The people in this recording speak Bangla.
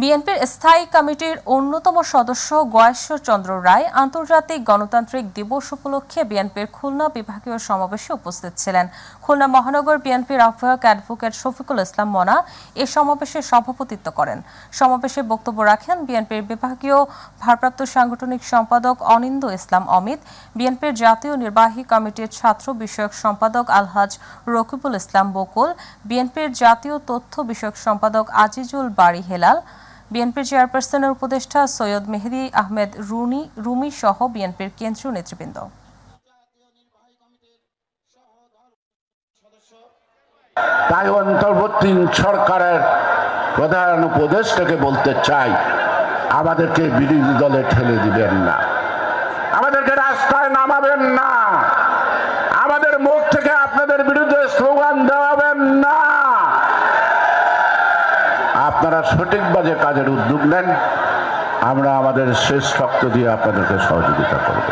বিএনপির স্থায়ী কমিটির অন্যতম সদস্য গয়েশ্বর চন্দ্র রায় আন্তর্জাতিক গণতান্ত্রিক দিবস উপলক্ষে বিএনপির খুলনা বিভাগীয় সমাবেশে উপস্থিত ছিলেন। খুলনা মহানগর বিএনপির আহ্বায়ক অ্যাডভোকেট শফিকুল ইসলাম মনা এ সমাবেশে সভাপতিত্ব করেন। সমাবেশে বক্তব্য রাখেন বিএনপির বিভাগীয় ভারপ্রাপ্ত সাংগঠনিক সম্পাদক অনিন্দ্য ইসলাম অমিত, বিএনপির জাতীয় নির্বাহী কমিটির ছাত্র বিষয়ক সম্পাদক আলহাজ রকিবুল ইসলাম বকুল, বিএনপির জাতীয় তথ্য বিষয়ক সম্পাদক আজিজুল বারী হেলাল, বিএনপির চেয়ারপারসনের উপদেষ্টা সৈয়দ মেহেদী আহমেদ রুমি সহ বিএনপির কেন্দ্রীয় নেতৃবৃন্দ। তাই অন্তর্বর্তী সরকারের প্রধান উপদেষ্টাকে বলতে চাই, আমাদেরকে বিরোধী দলে ঠেলে দিবেন না, আমাদেরকে রাস্তায় নামাবেন না, আমাদের মুখ থেকে আপনাদের বিরুদ্ধে স্লোগান দেওয়াবেন না। আপনারা সঠিকভাবে কাজের উদ্যোগ নেন, আমরা আমাদের শেষ রক্ত দিয়ে আপনাদেরকে সহযোগিতা করব।